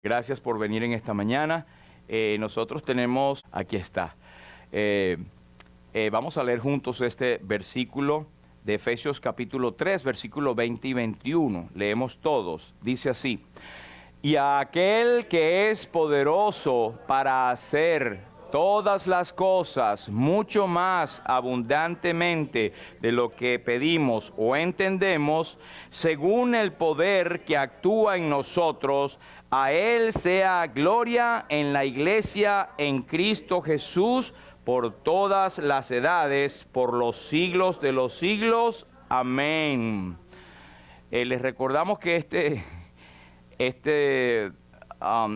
Gracias por venir en esta mañana. Nosotros tenemos, aquí está, vamos a leer juntos este versículo de Efesios capítulo 3, versículo 20 y 21. Leemos todos. Dice así: y a aquel que es poderoso para hacer todas las cosas mucho más abundantemente de lo que pedimos o entendemos, según el poder que actúa en nosotros, a Él sea gloria en la iglesia en Cristo Jesús por todas las edades, por los siglos de los siglos. Amén. Les recordamos que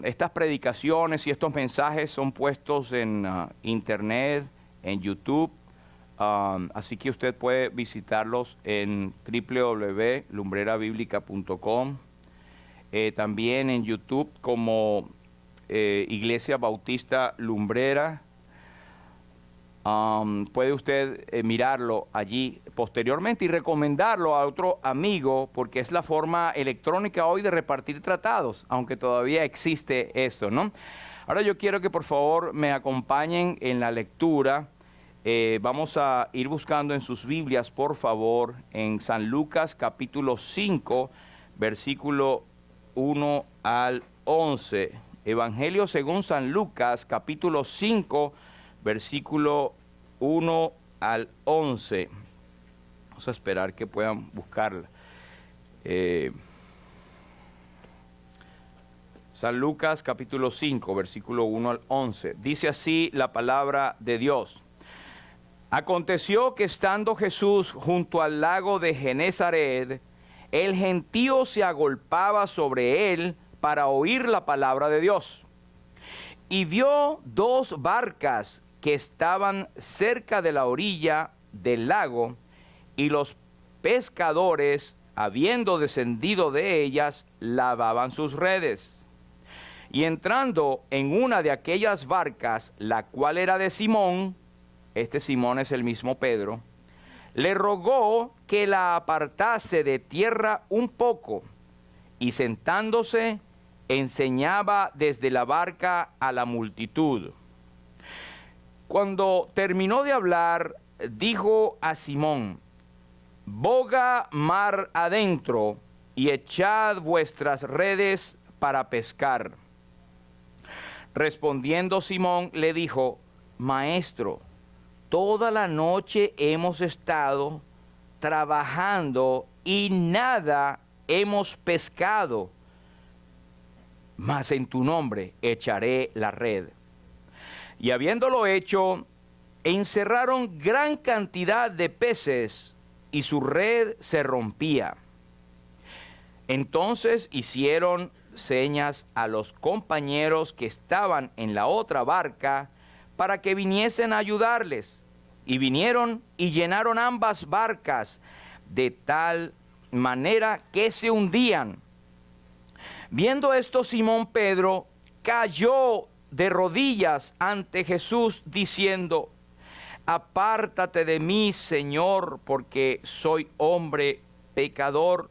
estas predicaciones y estos mensajes son puestos en internet, en YouTube, así que usted puede visitarlos en www.lumbrerabiblica.com, también en YouTube como Iglesia Bautista Lumbrera. Puede usted mirarlo allí posteriormente y recomendarlo a otro amigo, porque es la forma electrónica hoy de repartir tratados, aunque todavía existe eso, ¿no? Ahora yo quiero que por favor me acompañen en la lectura. Vamos a ir buscando en sus Biblias, por favor, en San Lucas capítulo 5, versículo 1 al 11. Evangelio según San Lucas capítulo 5, versículo 1 al 11. Vamos a esperar que puedan buscarla. San Lucas capítulo 5, versículo 1 al 11. Dice así la palabra de Dios. Aconteció que estando Jesús junto al lago de Genezaret, el gentío se agolpaba sobre él para oír la palabra de Dios. Y vio dos barcas que estaban cerca de la orilla del lago, y los pescadores, habiendo descendido de ellas, lavaban sus redes. Y entrando en una de aquellas barcas, la cual era de Simón, este Simón es el mismo Pedro, le rogó que la apartase de tierra un poco, y sentándose, enseñaba desde la barca a la multitud. Cuando terminó de hablar, dijo a Simón: boga mar adentro y echad vuestras redes para pescar. Respondiendo Simón le dijo: Maestro, toda la noche hemos estado trabajando y nada hemos pescado, mas en tu nombre echaré la red. Y habiéndolo hecho, encerraron gran cantidad de peces, y su red se rompía. Entonces hicieron señas a los compañeros que estaban en la otra barca para que viniesen a ayudarles. Y vinieron y llenaron ambas barcas de tal manera que se hundían. Viendo esto, Simón Pedro cayó de rodillas ante Jesús, diciendo: apártate de mí, Señor, porque soy hombre pecador.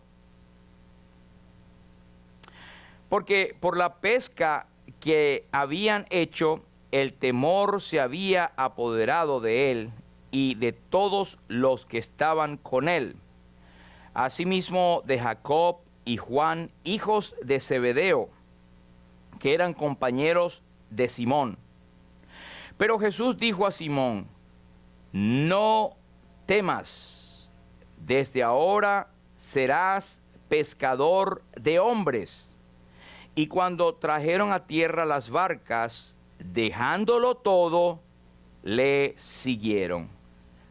Porque por la pesca que habían hecho, el temor se había apoderado de él y de todos los que estaban con él. Asimismo de Jacob y Juan, hijos de Zebedeo, que eran compañeros de Simón. Pero Jesús dijo a Simón: no temas, desde ahora serás pescador de hombres. Y cuando trajeron a tierra las barcas, dejándolo todo, le siguieron.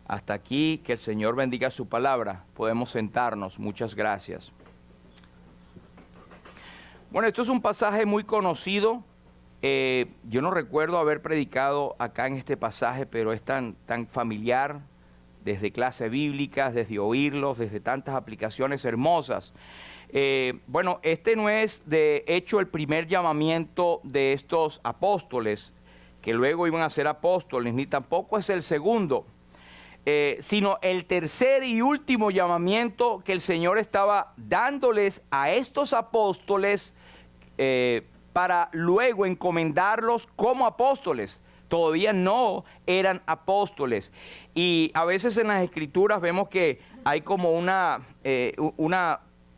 Hasta aquí, que el Señor bendiga su palabra. Podemos sentarnos. Muchas gracias. Bueno, esto es un pasaje muy conocido. Yo no recuerdo haber predicado acá en este pasaje, pero es tan familiar, desde clases bíblicas, desde oírlos, desde tantas aplicaciones hermosas. Bueno, este no es de hecho el primer llamamiento de estos apóstoles, que luego iban a ser apóstoles, ni tampoco es el segundo, sino el tercer y último llamamiento que el Señor estaba dándoles a estos apóstoles para luego encomendarlos como apóstoles. Todavía no eran apóstoles. Y a veces en las Escrituras vemos que hay como un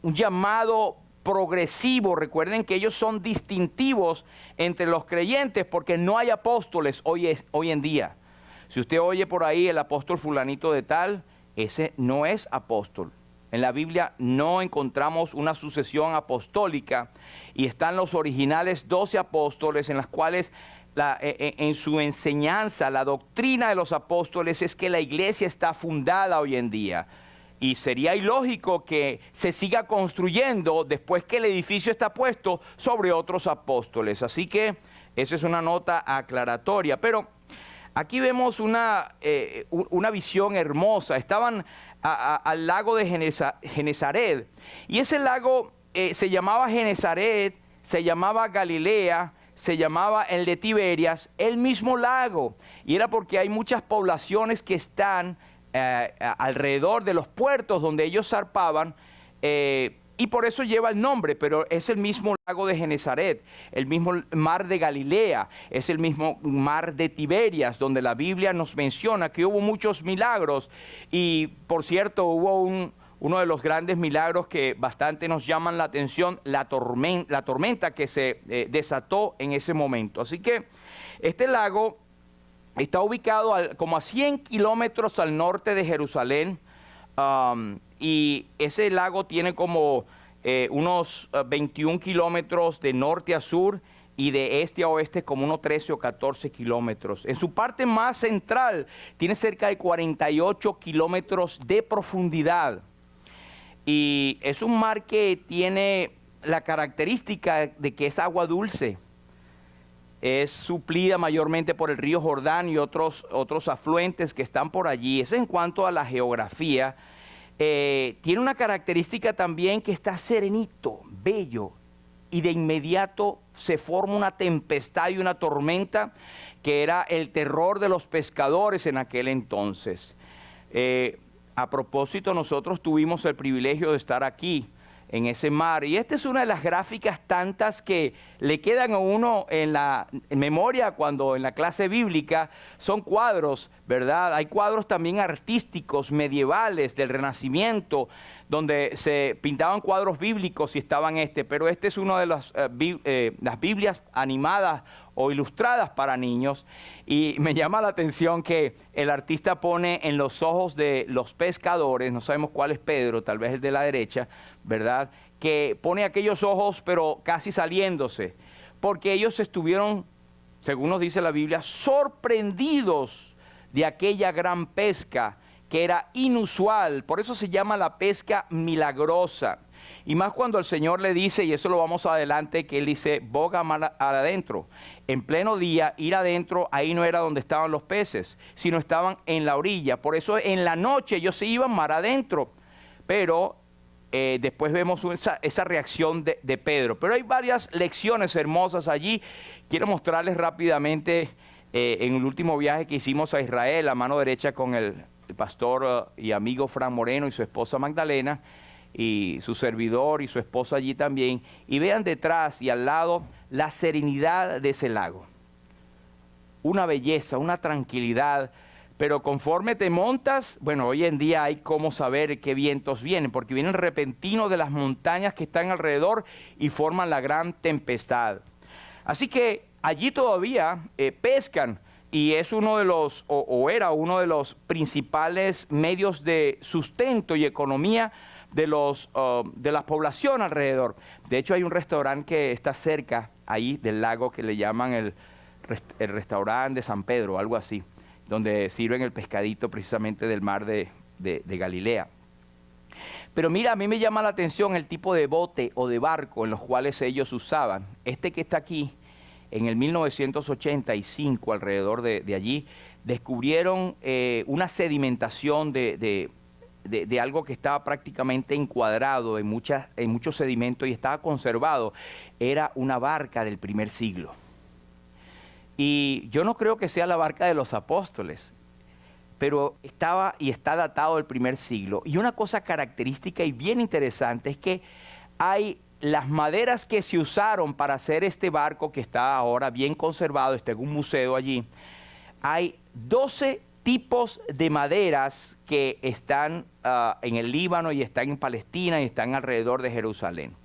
llamado progresivo. Recuerden que ellos son distintivos entre los creyentes porque no hay apóstoles hoy en día. Si usted oye por ahí el apóstol fulanito de tal, ese no es apóstol. En la Biblia no encontramos una sucesión apostólica y están los originales 12 apóstoles en las cuales en su enseñanza, la doctrina de los apóstoles es que la iglesia está fundada hoy en día. Y sería ilógico que se siga construyendo después que el edificio está puesto sobre otros apóstoles. Así que esa es una nota aclaratoria. Pero aquí vemos una visión hermosa. Estaban al lago de Genesaret. Y ese lago se llamaba Genesaret, se llamaba Galilea, se llamaba el de Tiberias, el mismo lago. Y era porque hay muchas poblaciones que están alrededor de los puertos donde ellos zarpaban, y por eso lleva el nombre, pero es el mismo lago de Genesaret, el mismo mar de Galilea, es el mismo mar de Tiberias, donde la Biblia nos menciona que hubo muchos milagros. Y por cierto, hubo uno de los grandes milagros que bastante nos llaman la atención, la tormenta que se desató en ese momento. Así que este lago está ubicado como a 100 kilómetros al norte de Jerusalén, y ese lago tiene como unos 21 kilómetros de norte a sur y de este a oeste como unos 13 o 14 kilómetros. En su parte más central tiene cerca de 48 kilómetros de profundidad. Y es un mar que tiene la característica de que es agua dulce. Es suplida mayormente por el río Jordán y otros afluentes que están por allí. Eso en cuanto a la geografía. Tiene una característica también que está serenito, bello, y de inmediato se forma una tempestad y una tormenta que era el terror de los pescadores en aquel entonces. A propósito, nosotros tuvimos el privilegio de estar aquí en ese mar, y esta es una de las gráficas tantas que le quedan a uno en la memoria cuando en la clase bíblica. Son cuadros, ¿verdad? Hay cuadros también artísticos medievales del Renacimiento donde se pintaban cuadros bíblicos y estaban pero este es uno de las Biblias animadas o ilustradas para niños, y me llama la atención que el artista pone en los ojos de los pescadores, no sabemos cuál es Pedro, tal vez el de la derecha, ¿verdad?, que pone aquellos ojos pero casi saliéndose, porque ellos estuvieron, según nos dice la Biblia, sorprendidos de aquella gran pesca que era inusual. Por eso se llama la pesca milagrosa. Y más cuando el Señor le dice, y eso lo vamos adelante, que Él dice, boga mar adentro. En pleno día, ir adentro, ahí no era donde estaban los peces, sino estaban en la orilla. Por eso en la noche ellos se iban mar adentro. Pero después vemos esa reacción de Pedro. Pero hay varias lecciones hermosas allí. Quiero mostrarles rápidamente en el último viaje que hicimos a Israel, a mano derecha con el pastor y amigo Fran Moreno y su esposa Magdalena, y su servidor y su esposa allí también, y vean detrás y al lado la serenidad de ese lago. Una belleza, una tranquilidad, pero conforme te montas, bueno, hoy en día hay cómo saber qué vientos vienen, porque vienen repentinos de las montañas que están alrededor y forman la gran tempestad. Así que allí todavía pescan, y es uno de los, o era uno de los principales medios de sustento y economía de la población alrededor. De hecho, hay un restaurante que está cerca ahí del lago que le llaman el restaurante de San Pedro, algo así, donde sirven el pescadito precisamente del mar de Galilea. Pero mira, a mí me llama la atención el tipo de bote o de barco en los cuales ellos usaban. Este que está aquí, en el 1985, alrededor de allí, descubrieron una sedimentación de algo que estaba prácticamente encuadrado en mucho sedimento y estaba conservado. Era una barca del primer siglo. Y yo no creo que sea la barca de los apóstoles, pero estaba y está datado del primer siglo. Y una cosa característica y bien interesante es que hay las maderas que se usaron para hacer este barco, que está ahora bien conservado, está en un museo allí, hay 12 tipos de maderas que están en el Líbano y están en Palestina y están alrededor de Jerusalén.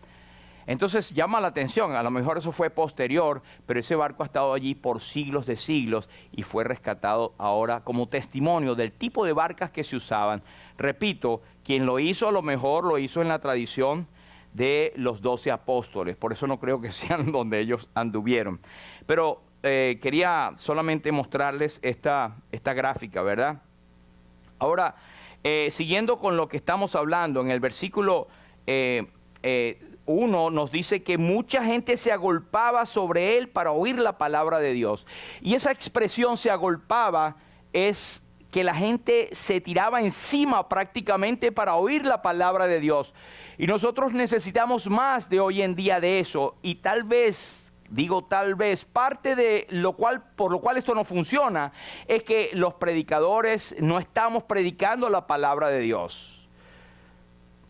Entonces llama la atención, a lo mejor eso fue posterior, pero ese barco ha estado allí por siglos de siglos y fue rescatado ahora como testimonio del tipo de barcas que se usaban. Repito, quien lo hizo a lo mejor lo hizo en la tradición de los 12 apóstoles, por eso no creo que sean donde ellos anduvieron. Pero quería solamente mostrarles esta gráfica, ¿verdad? Ahora, siguiendo con lo que estamos hablando, en el versículo 1 nos dice que mucha gente se agolpaba sobre él para oír la palabra de Dios. Y esa expresión se agolpaba es que la gente se tiraba encima prácticamente para oír la palabra de Dios. Y nosotros necesitamos más de hoy en día de eso. Y tal vez, digo tal vez, parte de por lo cual esto no funciona es que los predicadores no estamos predicando la palabra de Dios.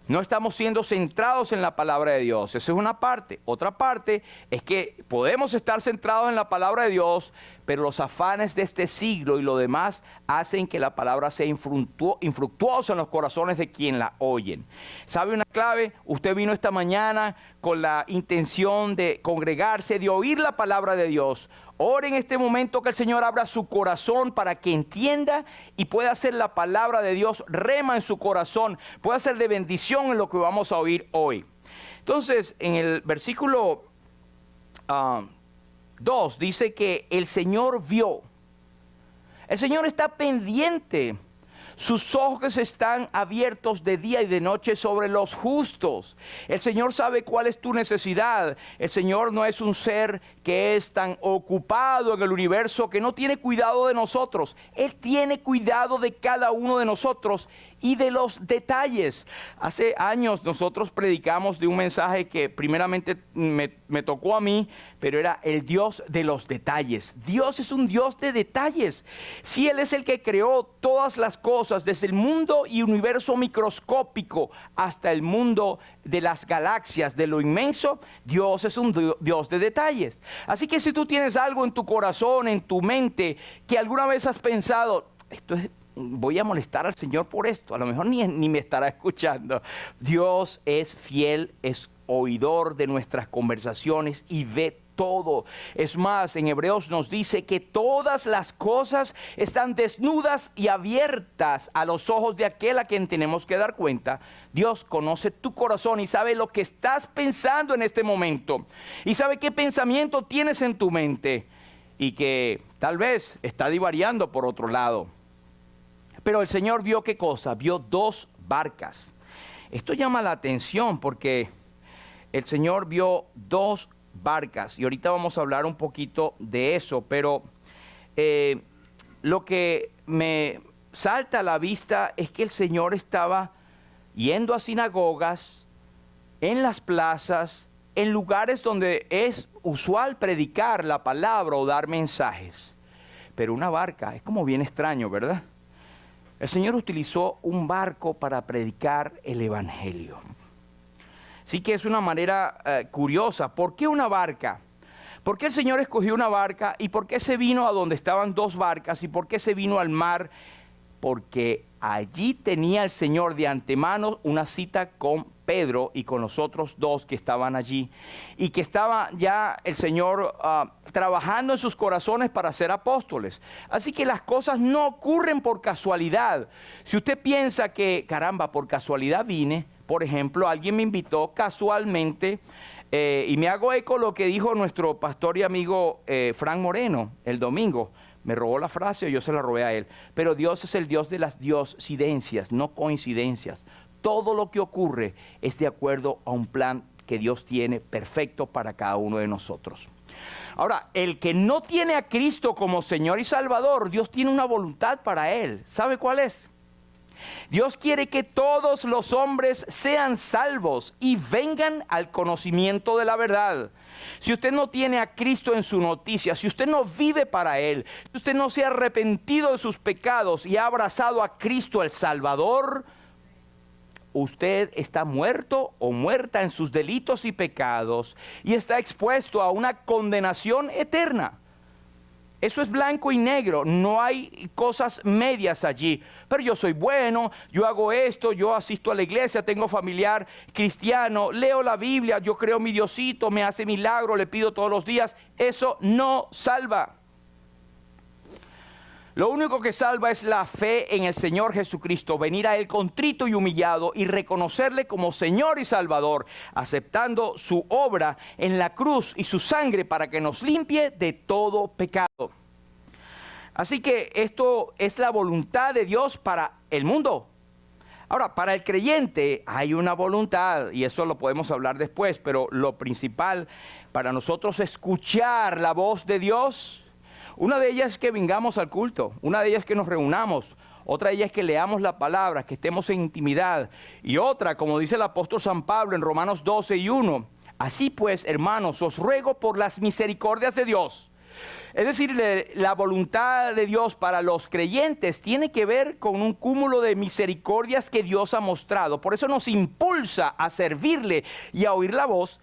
No estamos siendo centrados en la palabra de Dios. Esa es una parte. Otra parte es que podemos estar centrados en la palabra de Dios, pero los afanes de este siglo y lo demás hacen que la palabra sea infructuosa en los corazones de quien la oyen. ¿Sabe una clave? Usted vino esta mañana con la intención de congregarse, de oír la palabra de Dios. Ore en este momento que el Señor abra su corazón para que entienda y pueda hacer la palabra de Dios rema en su corazón, pueda ser de bendición en lo que vamos a oír hoy. Entonces, en el versículo 2 dice que el Señor vio. El Señor está pendiente. Sus ojos están abiertos de día y de noche sobre los justos. El Señor sabe cuál es tu necesidad. El Señor no es un ser que es tan ocupado en el universo que no tiene cuidado de nosotros. Él tiene cuidado de cada uno de nosotros y de los detalles. Hace años nosotros predicamos de un mensaje que primeramente me tocó a mí, pero era el Dios de los detalles. Dios es un Dios de detalles. Si Él es el que creó todas las cosas, desde el mundo y universo microscópico hasta el mundo de las galaxias, de lo inmenso, Dios es un Dios de detalles. Así que si tú tienes algo en tu corazón, en tu mente, que alguna vez has pensado, voy a molestar al Señor por esto, a lo mejor ni me estará escuchando. Dios es fiel, es oidor de nuestras conversaciones y ve todo. Es más, en Hebreos nos dice que todas las cosas están desnudas y abiertas a los ojos de aquel a quien tenemos que dar cuenta. Dios conoce tu corazón y sabe lo que estás pensando en este momento. Y sabe qué pensamiento tienes en tu mente y que tal vez está divariando por otro lado. Pero el Señor vio ¿qué cosa? Vio 2 barcas. Esto llama la atención porque el Señor vio 2 barcas. Y ahorita vamos a hablar un poquito de eso. Pero lo que me salta a la vista es que el Señor estaba yendo a sinagogas, en las plazas, en lugares donde es usual predicar la palabra o dar mensajes. Pero una barca es como bien extraño, ¿verdad? El Señor utilizó un barco para predicar el Evangelio. Sí que es una manera curiosa. ¿Por qué una barca? ¿Por qué el Señor escogió una barca? ¿Y por qué se vino a donde estaban 2 barcas? ¿Y por qué se vino al mar? Porque allí tenía el Señor de antemano una cita con Pedro y con los otros 2 que estaban allí. Y que estaba ya el Señor trabajando en sus corazones para ser apóstoles. Así que las cosas no ocurren por casualidad. Si usted piensa que, caramba, por casualidad vine, por ejemplo, alguien me invitó casualmente, y me hago eco lo que dijo nuestro pastor y amigo Frank Moreno el domingo. Me robó la frase, yo se la robé a él. Pero Dios es el Dios de las diosidencias, no coincidencias. Todo lo que ocurre es de acuerdo a un plan que Dios tiene perfecto para cada uno de nosotros. Ahora, el que no tiene a Cristo como Señor y Salvador, Dios tiene una voluntad para él. ¿Sabe cuál es? Dios quiere que todos los hombres sean salvos y vengan al conocimiento de la verdad. Si usted no tiene a Cristo en su noticia, si usted no vive para Él, si usted no se ha arrepentido de sus pecados y ha abrazado a Cristo el Salvador, usted está muerto o muerta en sus delitos y pecados y está expuesto a una condenación eterna. Eso es blanco y negro, no hay cosas medias allí. Pero yo soy bueno, yo hago esto, yo asisto a la iglesia, tengo familiar cristiano, leo la Biblia, yo creo mi Diosito, me hace milagro, le pido todos los días. Eso no salva. Lo único que salva es la fe en el Señor Jesucristo, venir a Él contrito y humillado y reconocerle como Señor y Salvador, aceptando su obra en la cruz y su sangre para que nos limpie de todo pecado. Así que esto es la voluntad de Dios para el mundo. Ahora, para el creyente hay una voluntad, y eso lo podemos hablar después, pero lo principal para nosotros es escuchar la voz de Dios. Una de ellas es que vengamos al culto, una de ellas es que nos reunamos, otra de ellas es que leamos la palabra, que estemos en intimidad, y otra, como dice el apóstol San Pablo en Romanos 12:1, así pues, hermanos, os ruego por las misericordias de Dios. Es decir, la voluntad de Dios para los creyentes tiene que ver con un cúmulo de misericordias que Dios ha mostrado. Por eso nos impulsa a servirle y a oír la voz.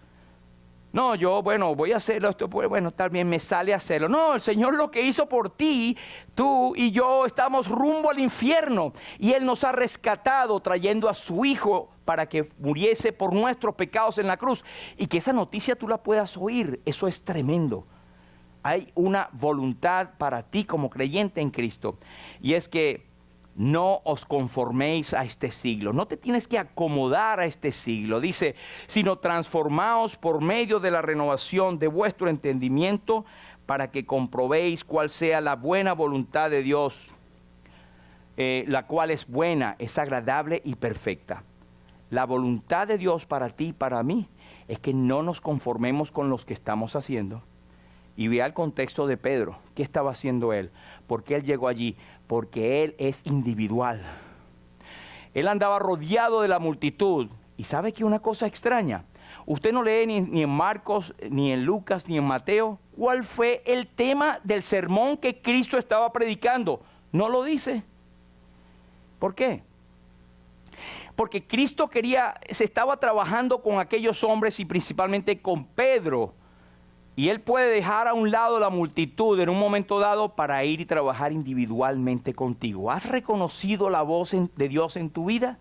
No, yo, voy a hacerlo, esto, también me sale a hacerlo. No, el Señor lo que hizo por ti, tú y yo estamos rumbo al infierno. Y Él nos ha rescatado trayendo a su Hijo para que muriese por nuestros pecados en la cruz. Y que esa noticia tú la puedas oír, eso es tremendo. Hay una voluntad para ti como creyente en Cristo. Y es que no os conforméis a este siglo. No te tienes que acomodar a este siglo. Dice, sino transformaos por medio de la renovación de vuestro entendimiento para que comprobéis cuál sea la buena voluntad de Dios, la cual es buena, es agradable y perfecta. La voluntad de Dios para ti y para mí es que no nos conformemos con los que estamos haciendo. Y vea el contexto de Pedro. ¿Qué estaba haciendo él? ¿Por qué él llegó allí? Porque él es individual. Él andaba rodeado de la multitud. ¿Y sabe qué una cosa extraña? Usted no lee ni en Marcos, ni en Lucas, ni en Mateo. ¿Cuál fue el tema del sermón que Cristo estaba predicando? No lo dice. ¿Por qué? Porque Cristo se estaba trabajando con aquellos hombres y principalmente con Pedro. Y Él puede dejar a un lado la multitud en un momento dado para ir y trabajar individualmente contigo. ¿Has reconocido la voz de Dios en tu vida?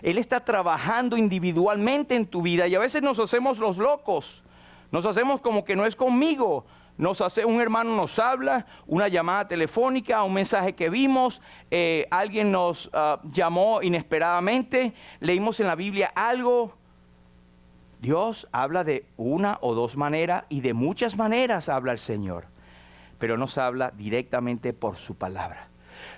Él está trabajando individualmente en tu vida y a veces nos hacemos los locos. Nos hacemos como que no es conmigo. Un hermano nos habla, una llamada telefónica, un mensaje que vimos, alguien nos llamó inesperadamente, leímos en la Biblia algo. Dios habla de una o dos maneras y de muchas maneras habla el Señor, pero nos habla directamente por su palabra.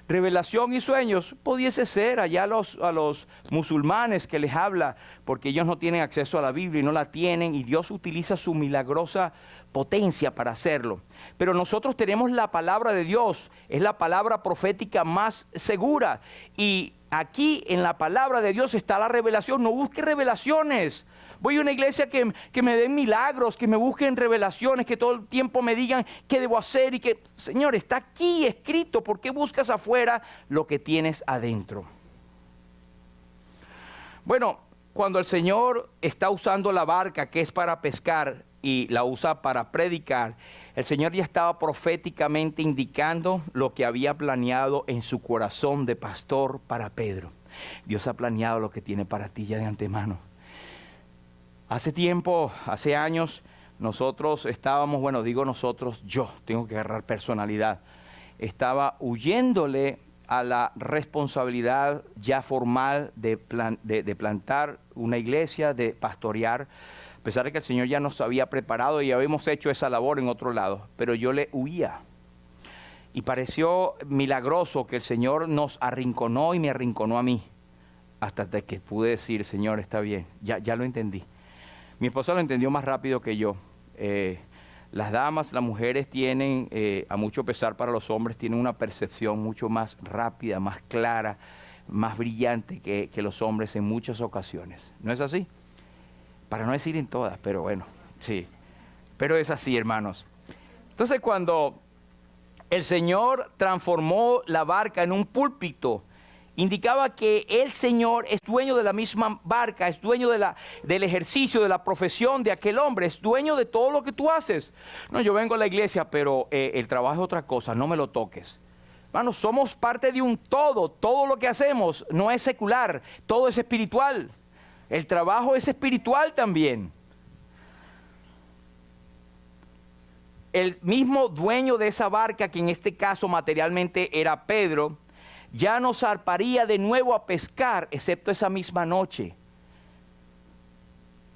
Revelación y sueños pudiese ser allá a los musulmanes que les habla, porque ellos no tienen acceso a la Biblia y no la tienen, y Dios utiliza su milagrosa potencia para hacerlo. Pero nosotros tenemos la palabra de Dios, es la palabra profética más segura, y aquí en la palabra de Dios está la revelación. No busque revelaciones. Voy a una iglesia que me den milagros, que me busquen revelaciones, que todo el tiempo me digan qué debo hacer y que, Señor, está aquí escrito. ¿Por qué buscas afuera lo que tienes adentro? Bueno, cuando el Señor está usando la barca que es para pescar y la usa para predicar, el Señor ya estaba proféticamente indicando lo que había planeado en su corazón de pastor para Pedro. Dios ha planeado lo que tiene para ti ya de antemano. Hace tiempo, hace años, nosotros estábamos, yo tengo que agarrar personalidad, estaba huyéndole a la responsabilidad ya formal de plantar una iglesia, de pastorear, a pesar de que el Señor ya nos había preparado y habíamos hecho esa labor en otro lado, pero yo le huía. Y pareció milagroso que el Señor nos arrinconó y me arrinconó a mí, hasta que pude decir, Señor, está bien, ya lo entendí. Mi esposa lo entendió más rápido que yo. Las damas, las mujeres tienen, a mucho pesar para los hombres, tienen una percepción mucho más rápida, más clara, más brillante que los hombres en muchas ocasiones. ¿No es así? Para no decir en todas, pero bueno, sí. Pero es así, hermanos. Entonces, cuando el Señor transformó la barca en un púlpito indicaba que el Señor es dueño de la misma barca, es dueño del ejercicio, de la profesión de aquel hombre, es dueño de todo lo que tú haces. No, yo vengo a la iglesia, pero el trabajo es otra cosa, no me lo toques. Hermano, somos parte de un todo lo que hacemos no es secular, todo es espiritual. El trabajo es espiritual también. El mismo dueño de esa barca, que en este caso materialmente era Pedro, ya no zarparía de nuevo a pescar, excepto esa misma noche,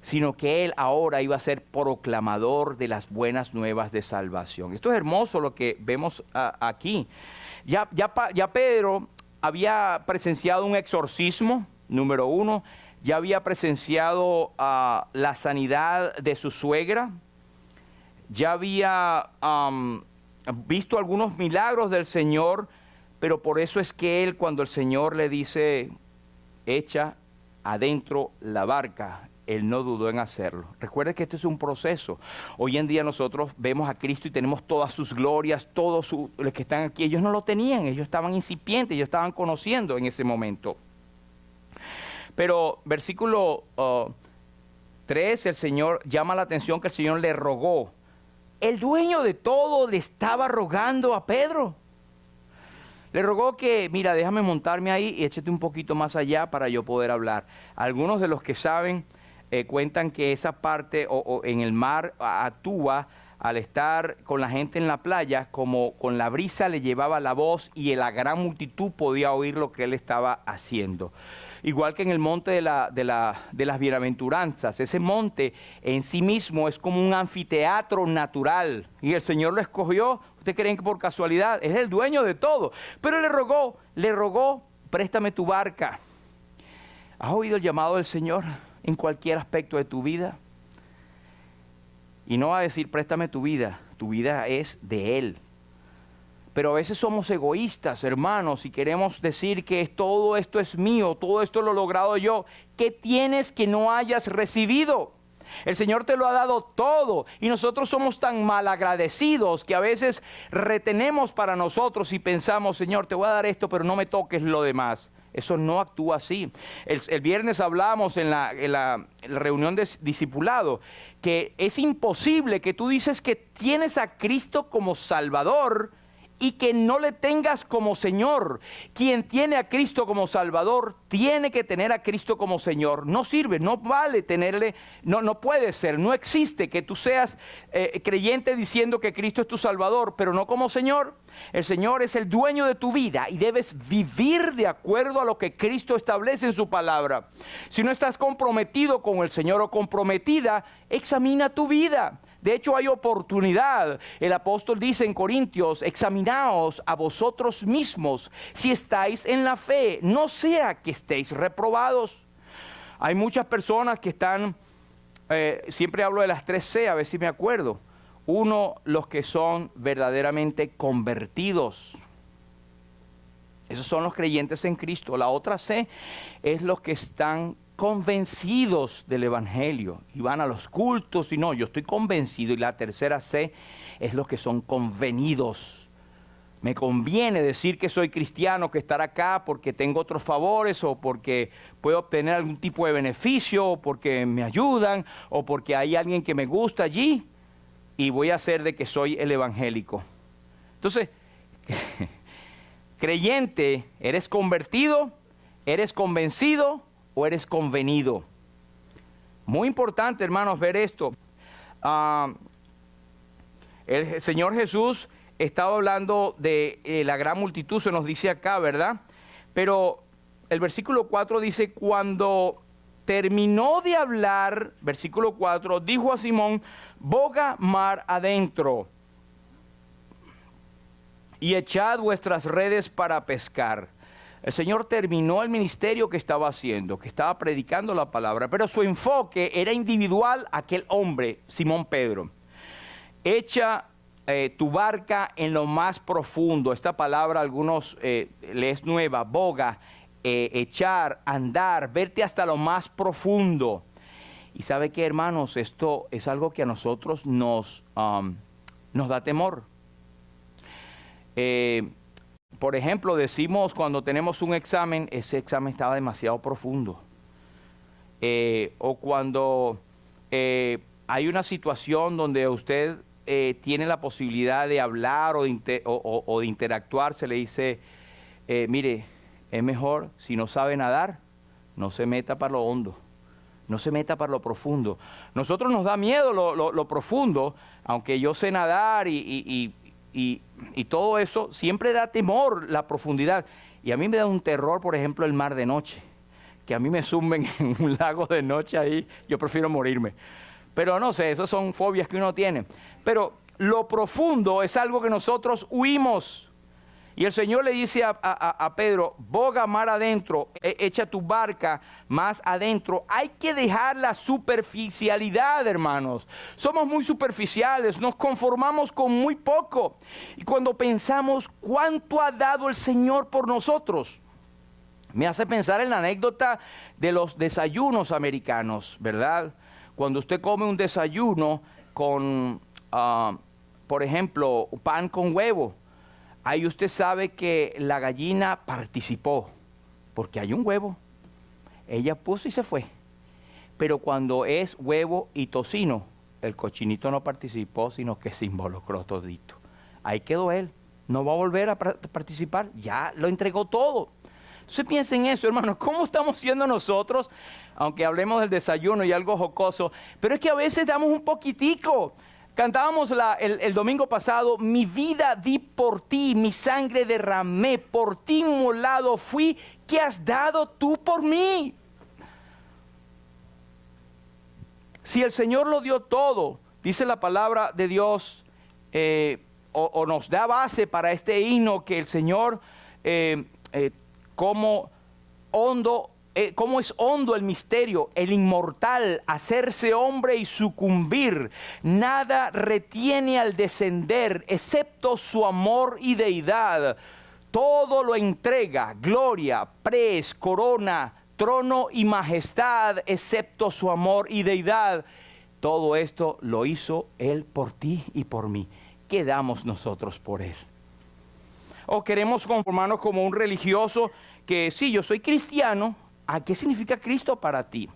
sino que él ahora iba a ser proclamador de las buenas nuevas de salvación. Esto es hermoso lo que vemos aquí. Ya Pedro había presenciado un exorcismo, número 1, ya había presenciado la sanidad de su suegra, ya había visto algunos milagros del Señor, pero por eso es que él, cuando el Señor le dice, echa adentro la barca, él no dudó en hacerlo. Recuerde que este es un proceso. Hoy en día nosotros vemos a Cristo y tenemos todas sus glorias, todos los que están aquí. Ellos no lo tenían, ellos estaban incipientes, ellos estaban conociendo en ese momento. Pero versículo 3, el Señor llama la atención que el Señor le rogó. El dueño de todo le estaba rogando a Pedro. Le rogó que, mira, déjame montarme ahí y échate un poquito más allá para yo poder hablar. Algunos de los que saben cuentan que esa parte o en el mar actúa al estar con la gente en la playa, como con la brisa le llevaba la voz y la gran multitud podía oír lo que él estaba haciendo. Igual que en el monte de las bienaventuranzas, ese monte en sí mismo es como un anfiteatro natural y el Señor lo escogió. ¿Ustedes creen que por casualidad? Es el dueño de todo. Pero le rogó, préstame tu barca. ¿Has oído el llamado del Señor en cualquier aspecto de tu vida? Y no va a decir, préstame tu vida es de Él. Pero a veces somos egoístas, hermanos, y queremos decir que todo esto es mío, todo esto lo he logrado yo. ¿Qué tienes que no hayas recibido? El Señor te lo ha dado todo y nosotros somos tan malagradecidos que a veces retenemos para nosotros y pensamos, Señor, te voy a dar esto, pero no me toques lo demás. Eso no actúa así. El viernes hablamos en la reunión de discipulado que es imposible que tú dices que tienes a Cristo como Salvador y que no le tengas como Señor. Quien tiene a Cristo como Salvador, tiene que tener a Cristo como Señor. No sirve, no vale tenerle, no puede ser, no existe que tú seas creyente diciendo que Cristo es tu Salvador, pero no como Señor. El Señor es el dueño de tu vida y debes vivir de acuerdo a lo que Cristo establece en su palabra. Si no estás comprometido con el Señor o comprometida, examina tu vida. De hecho, hay oportunidad. El apóstol dice en Corintios, examinaos a vosotros mismos si estáis en la fe, no sea que estéis reprobados. Hay muchas personas que están, siempre hablo de las 3C, a ver si me acuerdo. Uno, los que son verdaderamente convertidos. Esos son los creyentes en Cristo. La otra C es los que están convencidos del Evangelio y van a los cultos y no, yo estoy convencido. Y la tercera C es los que son convenidos. Me conviene decir que soy cristiano, que estar acá porque tengo otros favores o porque puedo obtener algún tipo de beneficio o porque me ayudan o porque hay alguien que me gusta allí y voy a hacer de que soy el evangélico. Entonces, creyente, ¿eres convertido? ¿Eres convencido? ¿O eres convenido? Muy importante, hermanos, ver esto. El Señor Jesús estaba hablando de la gran multitud, se nos dice acá, ¿verdad? Pero el versículo 4 dice, cuando terminó de hablar, versículo 4, dijo a Simón, boga mar adentro y echad vuestras redes para pescar. El Señor terminó el ministerio que estaba haciendo, que estaba predicando la palabra, pero su enfoque era individual, aquel hombre, Simón Pedro. Echa tu barca en lo más profundo. Esta palabra algunos le es nueva, boga, echar, andar, verte hasta lo más profundo. Y sabe qué, hermanos, esto es algo que a nosotros nos da temor. por ejemplo, decimos cuando tenemos un examen, ese examen estaba demasiado profundo. O cuando hay una situación donde usted tiene la posibilidad de hablar o de interactuar, se le dice, mire, es mejor, si no sabe nadar, no se meta para lo hondo, no se meta para lo profundo. Nosotros nos da miedo lo profundo, aunque yo sé nadar y todo eso, siempre da temor la profundidad. Y a mí me da un terror, por ejemplo, el mar de noche. Que a mí me sumen en un lago de noche ahí, yo prefiero morirme. Pero no sé, esas son fobias que uno tiene. Pero lo profundo es algo que nosotros huimos. Y el Señor le dice a Pedro, boga mar adentro, echa tu barca más adentro. Hay que dejar la superficialidad, hermanos. Somos muy superficiales, nos conformamos con muy poco. Y cuando pensamos cuánto ha dado el Señor por nosotros, me hace pensar en la anécdota de los desayunos americanos, ¿verdad? Cuando usted come un desayuno con, por ejemplo, pan con huevo, ahí usted sabe que la gallina participó, porque hay un huevo. Ella puso y se fue. Pero cuando es huevo y tocino, el cochinito no participó, sino que se involucró todito. Ahí quedó él. No va a volver a participar. Ya lo entregó todo. Entonces piensen en eso, hermanos. ¿Cómo estamos siendo nosotros? Aunque hablemos del desayuno y algo jocoso. Pero es que a veces damos un poquitico. Cantábamos el domingo pasado, mi vida di por ti, mi sangre derramé, por ti inmolado fui, ¿qué has dado tú por mí? Si el Señor lo dio todo, dice la palabra de Dios, o nos da base para este himno que el Señor, cómo es hondo el misterio, el inmortal, hacerse hombre y sucumbir. Nada retiene al descender, excepto su amor y deidad. Todo lo entrega, gloria, pres, corona, trono y majestad, excepto su amor y deidad. Todo esto lo hizo Él por ti y por mí. ¿Qué damos nosotros por Él? ¿O queremos conformarnos como un religioso que sí, yo soy cristiano? ¿A qué significa Cristo para ti?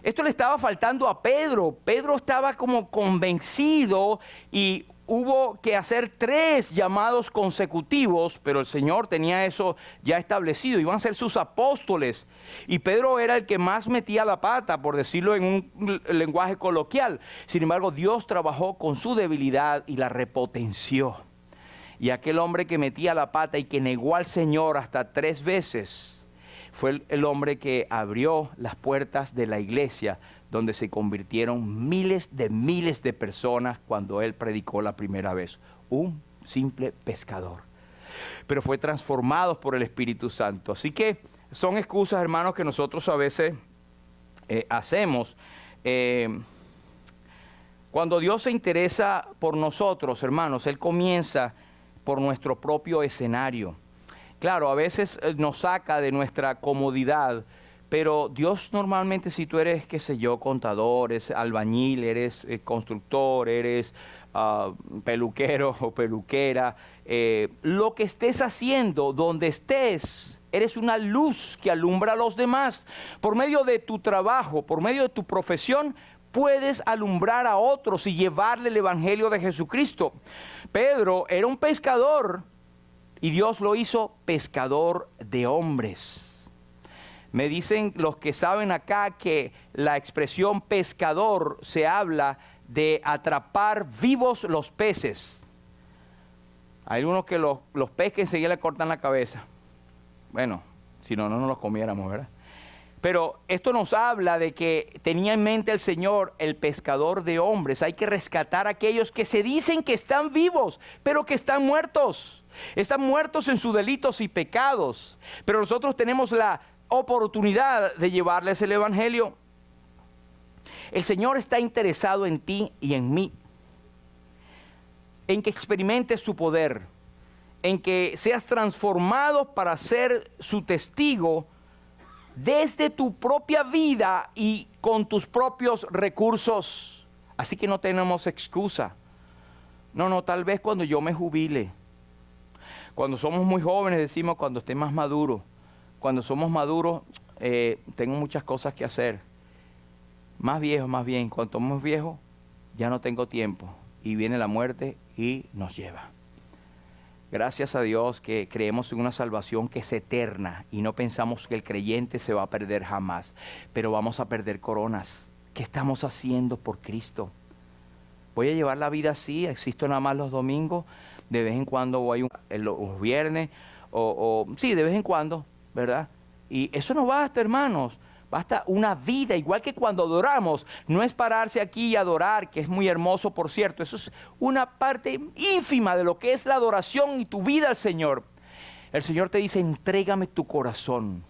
Esto le estaba faltando a Pedro. Pedro estaba como convencido y hubo que hacer 3 llamados consecutivos, pero el Señor tenía eso ya establecido. Iban a ser sus apóstoles. Y Pedro era el que más metía la pata, por decirlo en un lenguaje coloquial. Sin embargo, Dios trabajó con su debilidad y la repotenció. Y aquel hombre que metía la pata y que negó al Señor hasta 3 veces, fue el hombre que abrió las puertas de la iglesia, donde se convirtieron miles de personas cuando él predicó la primera vez. Un simple pescador. Pero fue transformado por el Espíritu Santo. Así que son excusas, hermanos, que nosotros a veces hacemos. Cuando Dios se interesa por nosotros, hermanos, Él comienza por nuestro propio escenario. Claro, a veces nos saca de nuestra comodidad, pero Dios normalmente, si tú eres, qué sé yo, contador, eres albañil, eres constructor, eres peluquero o peluquera, lo que estés haciendo, donde estés, eres una luz que alumbra a los demás. Por medio de tu trabajo, por medio de tu profesión, puedes alumbrar a otros y llevarle el evangelio de Jesucristo. Pedro era un pescador, y Dios lo hizo pescador de hombres. Me dicen los que saben acá que la expresión pescador se habla de atrapar vivos los peces. Hay unos que los pescan y enseguida le cortan la cabeza. Bueno, si no, no nos los comiéramos, ¿verdad? Pero esto nos habla de que tenía en mente el Señor el pescador de hombres. Hay que rescatar a aquellos que se dicen que están vivos, pero que están muertos. Están muertos en sus delitos y pecados, pero nosotros tenemos la oportunidad de llevarles el evangelio. El Señor está interesado en ti y en mí, en que experimentes su poder, en que seas transformado para ser su testigo desde tu propia vida y con tus propios recursos. Así que no tenemos excusa. No, tal vez cuando yo me jubile, Cuando somos muy jóvenes decimos cuando esté más maduro. Cuando somos maduros, tengo muchas cosas que hacer. Más viejos, más bien. Cuando somos viejos, ya no tengo tiempo. Y viene la muerte y nos lleva. Gracias a Dios que creemos en una salvación que es eterna y no pensamos que el creyente se va a perder jamás, pero vamos a perder coronas. ¿Qué estamos haciendo por Cristo? Voy a llevar la vida así, existo nada más los domingos, de vez en cuando voy los viernes, sí, de vez en cuando, ¿verdad? Y eso no basta, hermanos. Basta una vida, igual que cuando adoramos, no es pararse aquí y adorar, que es muy hermoso, por cierto. Eso es una parte ínfima de lo que es la adoración y tu vida al Señor. El Señor te dice, entrégame tu corazón.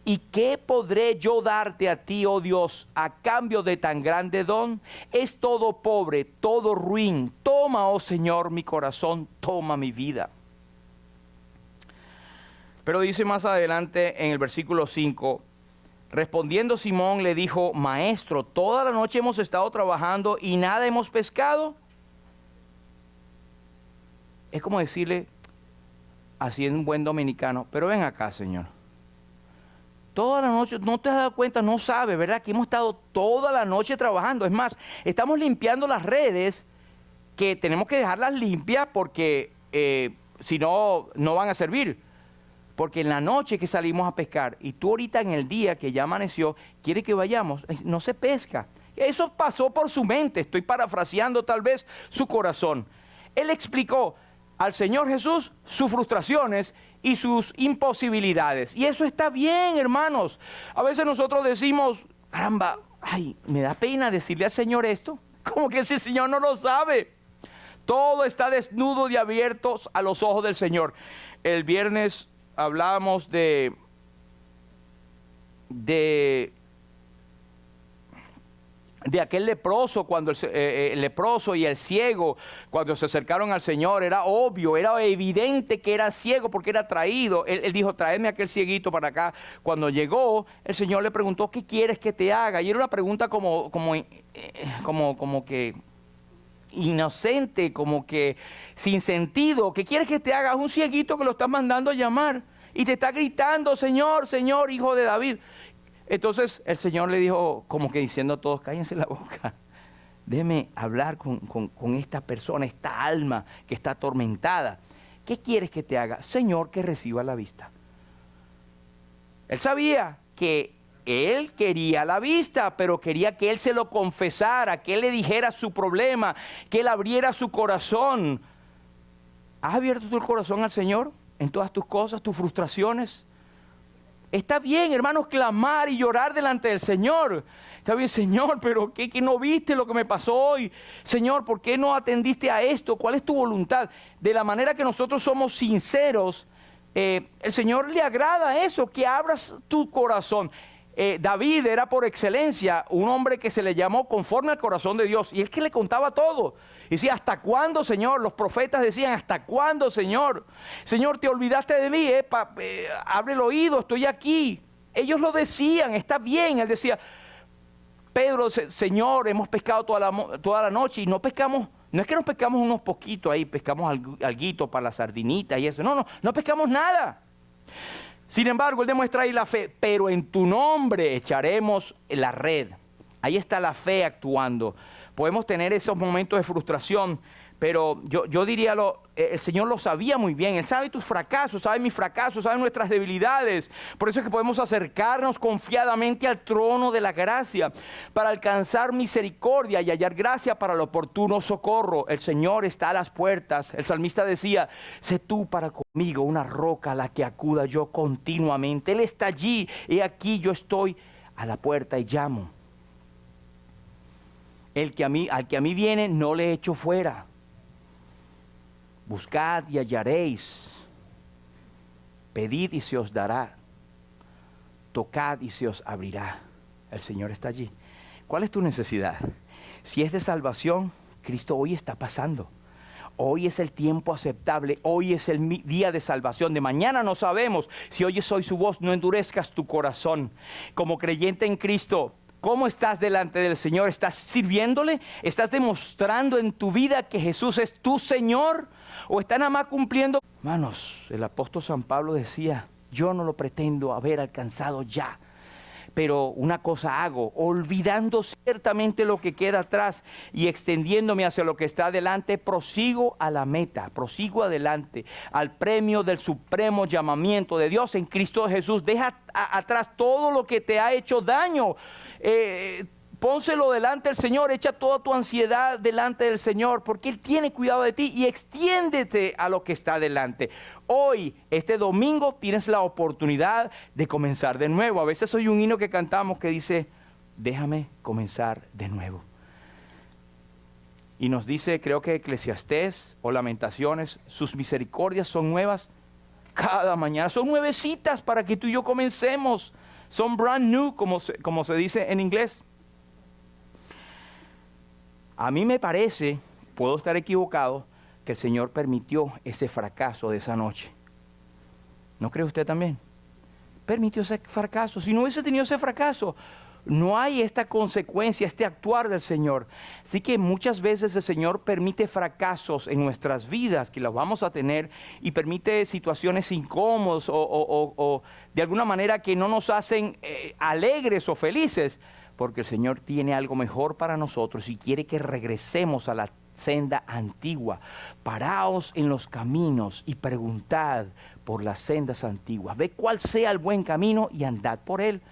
¿Y qué podré yo darte a ti, oh Dios, a cambio de tan grande don? Es todo pobre, todo ruin. Toma, oh Señor, mi corazón, toma mi vida. Pero dice más adelante en el versículo 5, respondiendo Simón le dijo, Maestro, toda la noche hemos estado trabajando y nada hemos pescado. Es como decirle, así en un buen dominicano, pero ven acá, Señor. Toda la noche, no te has dado cuenta, no sabes, ¿verdad? Que hemos estado toda la noche trabajando. Es más, estamos limpiando las redes, que tenemos que dejarlas limpias porque si no, no van a servir. Porque en la noche que salimos a pescar, y tú ahorita en el día que ya amaneció, quieres que vayamos, no se pesca. Eso pasó por su mente, estoy parafraseando tal vez su corazón. Él explicó al Señor Jesús sus frustraciones y sus imposibilidades. Y eso está bien, hermanos. A veces nosotros decimos, caramba, ay, me da pena decirle al Señor esto. Como que ese Señor no lo sabe. Todo está desnudo y abierto a los ojos del Señor. El viernes hablábamos de aquel leproso, cuando el leproso y el ciego, cuando se acercaron al Señor, era obvio, era evidente que era ciego porque era traído. Él dijo, traedme aquel cieguito para acá. Cuando llegó, el Señor le preguntó, ¿qué quieres que te haga? Y era una pregunta como que inocente, como que sin sentido. ¿Qué quieres que te haga? Es un cieguito que lo estás mandando a llamar y te está gritando, Señor, Señor, hijo de David. Entonces el Señor le dijo, como que diciendo a todos, cállense la boca, déjeme hablar con esta persona, esta alma que está atormentada. ¿Qué quieres que te haga? Señor, que reciba la vista. Él sabía que él quería la vista, pero quería que él se lo confesara, que él le dijera su problema, que él abriera su corazón. ¿Has abierto tu corazón al Señor en todas tus cosas, tus frustraciones? Está bien, hermanos, clamar y llorar delante del Señor. Está bien, Señor, pero ¿qué no viste lo que me pasó hoy? Señor, ¿por qué no atendiste a esto? ¿Cuál es tu voluntad? De la manera que nosotros somos sinceros, el Señor le agrada eso, que abras tu corazón. David era por excelencia un hombre que se le llamó conforme al corazón de Dios. Y él que le contaba todo. Y decía, ¿hasta cuándo, Señor? Los profetas decían, ¿hasta cuándo, Señor? Señor, te olvidaste de mí, abre el oído, estoy aquí. Ellos lo decían, está bien. Él decía, Pedro, Señor, hemos pescado toda la noche y no pescamos. No es que nos pescamos unos poquitos ahí, pescamos alguito para la sardinita y eso. No pescamos nada. Sin embargo, él demuestra ahí la fe, pero en tu nombre echaremos la red. Ahí está la fe actuando. Podemos tener esos momentos de frustración, pero yo diría, el Señor lo sabía muy bien. Él sabe tus fracasos, sabe mis fracasos, sabe nuestras debilidades. Por eso es que podemos acercarnos confiadamente al trono de la gracia para alcanzar misericordia y hallar gracia para el oportuno socorro. El Señor está a las puertas. El salmista decía, sé tú para conmigo una roca a la que acuda yo continuamente. Él está allí y aquí yo estoy a la puerta y llamo. Al que a mí viene no le echo fuera. Buscad y hallaréis. Pedid y se os dará. Tocad y se os abrirá. El Señor está allí. ¿Cuál es tu necesidad? Si es de salvación, Cristo hoy está pasando. Hoy es el tiempo aceptable. Hoy es el día de salvación. De mañana no sabemos. Si oyes hoy su voz, no endurezcas tu corazón. Como creyente en Cristo, ¿Cómo estás delante del Señor? ¿Estás sirviéndole? ¿Estás demostrando en tu vida que Jesús es tu Señor? ¿O estás nada más cumpliendo? Hermanos, el apóstol San Pablo decía, yo no lo pretendo haber alcanzado ya, pero una cosa hago, olvidando ciertamente lo que queda atrás y extendiéndome hacia lo que está adelante, prosigo a la meta, prosigo adelante, al premio del supremo llamamiento de Dios en Cristo Jesús. Deja atrás todo lo que te ha hecho daño. Pónselo delante del Señor, echa toda tu ansiedad delante del Señor, porque Él tiene cuidado de ti, y extiéndete a lo que está delante. Hoy, este domingo, tienes la oportunidad de comenzar de nuevo. A veces hay un himno que cantamos que dice, déjame comenzar de nuevo. Y nos dice, creo que Eclesiastés o Lamentaciones, sus misericordias son nuevas cada mañana. Son nuevecitas para que tú y yo comencemos. Son brand new, como se dice en inglés. A mí me parece, puedo estar equivocado, que el Señor permitió ese fracaso de esa noche. ¿No cree usted también? Permitió ese fracaso. Si no hubiese tenido ese fracaso, no hay esta consecuencia, este actuar del Señor. Así que muchas veces el Señor permite fracasos en nuestras vidas, que los vamos a tener, y permite situaciones incómodas o de alguna manera que no nos hacen alegres o felices, porque el Señor tiene algo mejor para nosotros y quiere que regresemos a la senda antigua. Paraos en los caminos y preguntad por las sendas antiguas. Ve cuál sea el buen camino y andad por él.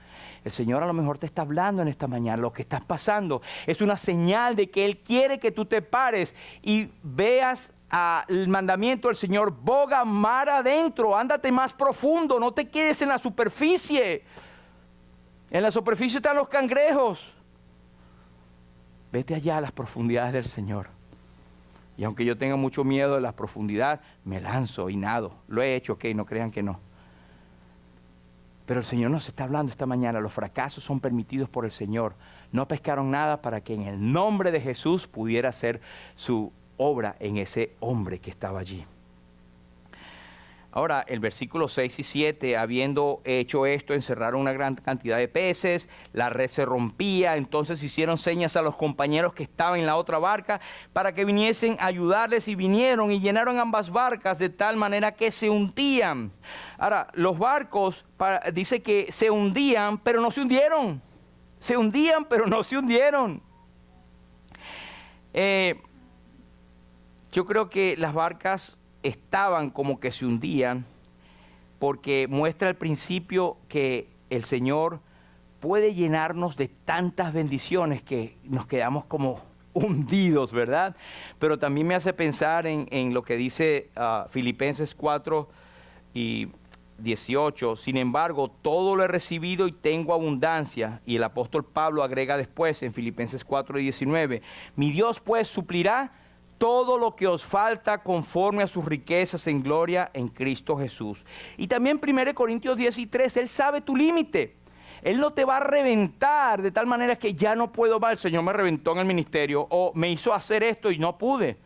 El Señor a lo mejor te está hablando en esta mañana. Lo que estás pasando es una señal de que Él quiere que tú te pares y veas el mandamiento del Señor. Boga mar adentro, ándate más profundo, no te quedes en la superficie. En la superficie están los cangrejos. Vete allá a las profundidades del Señor. Y aunque yo tenga mucho miedo de las profundidades, me lanzo y nado. Lo he hecho, ok, no crean que no. Pero el Señor nos está hablando esta mañana. Los fracasos son permitidos por el Señor. No pescaron nada para que en el nombre de Jesús pudiera hacer su obra en ese hombre que estaba allí. Ahora, el versículo 6 y 7, habiendo hecho esto, encerraron una gran cantidad de peces, la red se rompía, entonces hicieron señas a los compañeros que estaban en la otra barca para que viniesen a ayudarles, y vinieron y llenaron ambas barcas de tal manera que se hundían. Ahora, los barcos, dice que se hundían, pero no se hundieron. Se hundían, pero no se hundieron. Yo creo que las barcas estaban como que se hundían, porque muestra al principio que el Señor puede llenarnos de tantas bendiciones que nos quedamos como hundidos, ¿verdad? Pero también me hace pensar en lo que dice Filipenses 4 y 18. Sin embargo, todo lo he recibido y tengo abundancia. Y el apóstol Pablo agrega después en Filipenses 4 y 19, mi Dios pues suplirá todo lo que os falta conforme a sus riquezas en gloria en Cristo Jesús. Y también 1 Corintios 10 y 3, Él sabe tu límite. Él no te va a reventar de tal manera que ya no puedo más. El Señor me reventó en el ministerio o me hizo hacer esto y no pude.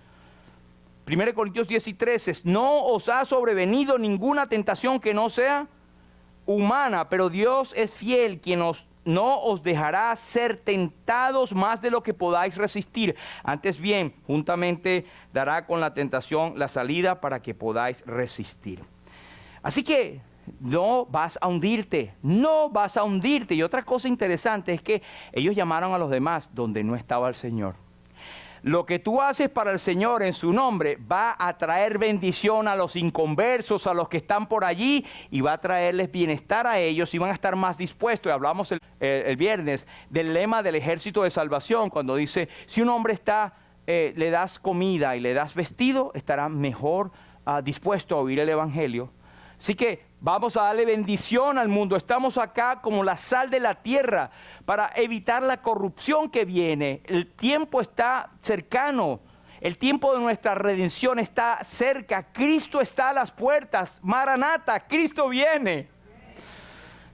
1 Corintios 10 y 13, no os ha sobrevenido ninguna tentación que no sea humana, pero Dios es fiel, quien no os dejará ser tentados más de lo que podáis resistir. Antes bien, juntamente dará con la tentación la salida para que podáis resistir. Así que no vas a hundirte, no vas a hundirte. Y otra cosa interesante es que ellos llamaron a los demás donde no estaba el Señor. Lo que tú haces para el Señor en su nombre va a traer bendición a los inconversos, a los que están por allí, y va a traerles bienestar a ellos y van a estar más dispuestos. Y hablamos el viernes del lema del ejército de salvación, cuando dice, si un hombre le das comida y le das vestido, estará mejor dispuesto a oír el evangelio. Así que vamos a darle bendición al mundo. Estamos acá como la sal de la tierra para evitar la corrupción que viene. El tiempo está cercano. El tiempo de nuestra redención está cerca. Cristo está a las puertas. Maranata, Cristo viene.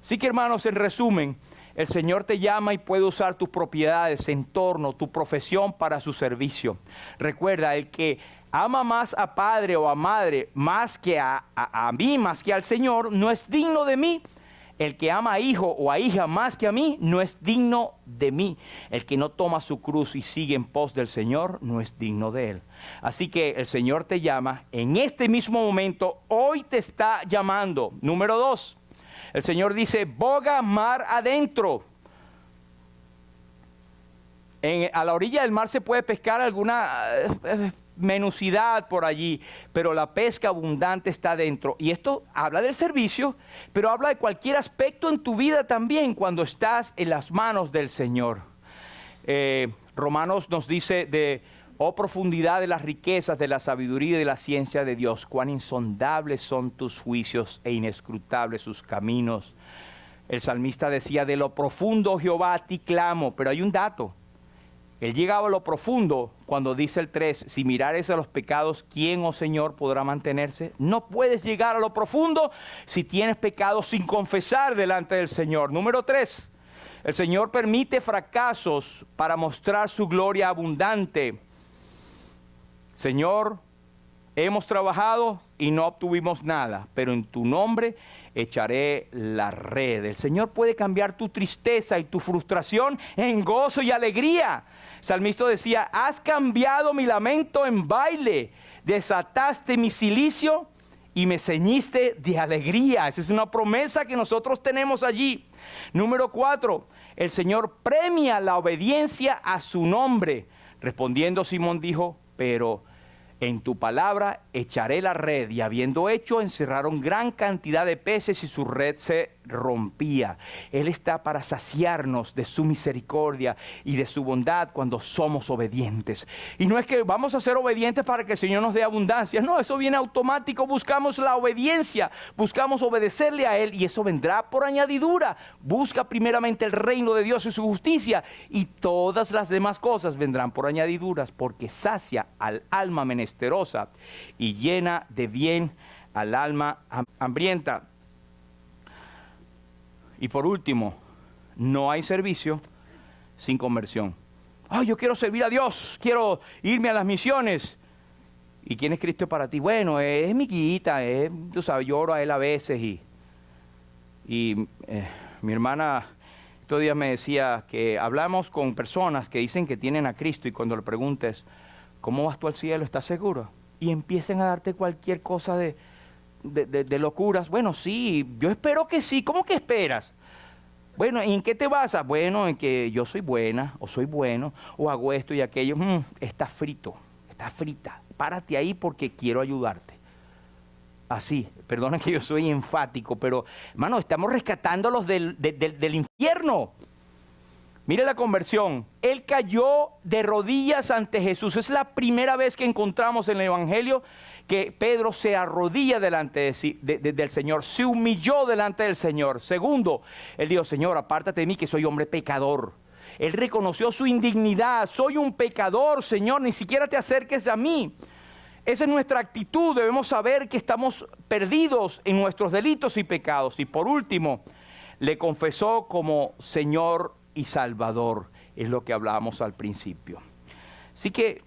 Así que, hermanos, en resumen, el Señor te llama y puede usar tus propiedades, entorno, tu profesión para su servicio. Recuerda, el que ama más a padre o a madre más que a mí, más que al Señor, no es digno de mí. El que ama a hijo o a hija más que a mí, no es digno de mí. El que no toma su cruz y sigue en pos del Señor, no es digno de él. Así que el Señor te llama en este mismo momento, hoy te está llamando. Número 2, el Señor dice, boga mar adentro. A la orilla del mar se puede pescar alguna menucidad por allí, pero la pesca abundante está dentro. Y esto habla del servicio, pero habla de cualquier aspecto en tu vida también cuando estás en las manos del Señor. Romanos nos dice oh profundidad de las riquezas, de la sabiduría y de la ciencia de Dios, cuán insondables son tus juicios e inescrutables sus caminos. El salmista decía, de lo profundo, Jehová, a ti clamo. Pero hay un dato. Él llegaba a lo profundo cuando dice el 3, si mirares a los pecados, ¿quién, oh Señor, podrá mantenerse? No puedes llegar a lo profundo si tienes pecados sin confesar delante del Señor. Número 3, el Señor permite fracasos para mostrar su gloria abundante. Señor, hemos trabajado y no obtuvimos nada, pero en tu nombre echaré la red. El Señor puede cambiar tu tristeza y tu frustración en gozo y alegría. El salmista decía, has cambiado mi lamento en baile, desataste mi cilicio y me ceñiste de alegría. Esa es una promesa que nosotros tenemos allí. Número 4, el Señor premia la obediencia a su nombre. Respondiendo Simón dijo, pero en tu palabra echaré la red. Y habiendo hecho, encerraron gran cantidad de peces y su red se rompía. Él está para saciarnos de su misericordia y de su bondad cuando somos obedientes. Y no es que vamos a ser obedientes para que el Señor nos dé abundancia. No, eso viene automático. Buscamos la obediencia, buscamos obedecerle a Él y eso vendrá por añadidura. Busca primeramente el reino de Dios y su justicia y todas las demás cosas vendrán por añadiduras, porque sacia al alma menesterosa y llena de bien al alma hambrienta. Y por último, no hay servicio sin conversión. Ay, yo quiero servir a Dios, quiero irme a las misiones. ¿Y quién es Cristo para ti? Bueno, es mi guita, tú sabes, yo oro a Él a veces y mi hermana estos días me decía que hablamos con personas que dicen que tienen a Cristo y cuando le preguntes, ¿cómo vas tú al cielo? ¿Estás seguro? Y empiecen a darte cualquier cosa de locuras. Bueno, sí, yo espero que sí. ¿Cómo que esperas? Bueno, ¿en qué te basas? Bueno, en que yo soy buena, o soy bueno, o hago esto y aquello. Está frito, está frita. Párate ahí porque quiero ayudarte. Así, perdona que yo soy enfático, pero, hermano, estamos rescatándolos del infierno. Mire la conversión. Él cayó de rodillas ante Jesús. Es la primera vez que encontramos en el Evangelio que Pedro se arrodilla delante del Señor, se humilló delante del Señor. Segundo, él dijo, Señor, apártate de mí que soy hombre pecador. Él reconoció su indignidad. Soy un pecador, Señor, ni siquiera te acerques a mí. Esa es nuestra actitud. Debemos saber que estamos perdidos en nuestros delitos y pecados. Y por último, le confesó como Señor y Salvador. Es lo que hablábamos al principio. Así que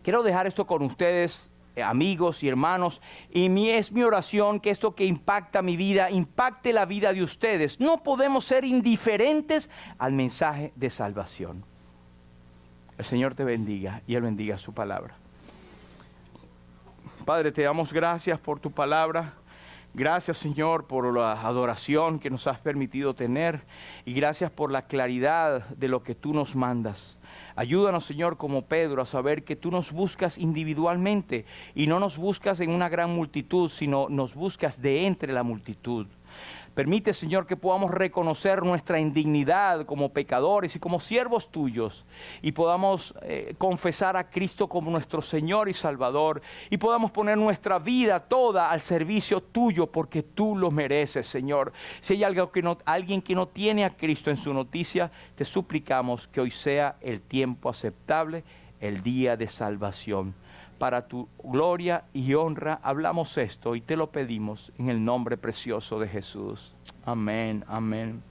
quiero dejar esto con ustedes, amigos y hermanos, y es mi oración que esto que impacta mi vida, impacte la vida de ustedes. No podemos ser indiferentes al mensaje de salvación. El Señor te bendiga y Él bendiga su palabra. Padre, te damos gracias por tu palabra. Gracias, Señor, por la adoración que nos has permitido tener y gracias por la claridad de lo que tú nos mandas. Ayúdanos, Señor, como Pedro, a saber que tú nos buscas individualmente y no nos buscas en una gran multitud, sino nos buscas de entre la multitud. Permite, Señor, que podamos reconocer nuestra indignidad como pecadores y como siervos tuyos y podamos confesar a Cristo como nuestro Señor y Salvador y podamos poner nuestra vida toda al servicio tuyo porque tú lo mereces, Señor. Si hay alguien que no tiene a Cristo en su noticia, te suplicamos que hoy sea el tiempo aceptable, el día de salvación. Para tu gloria y honra hablamos esto y te lo pedimos en el nombre precioso de Jesús. Amén, amén.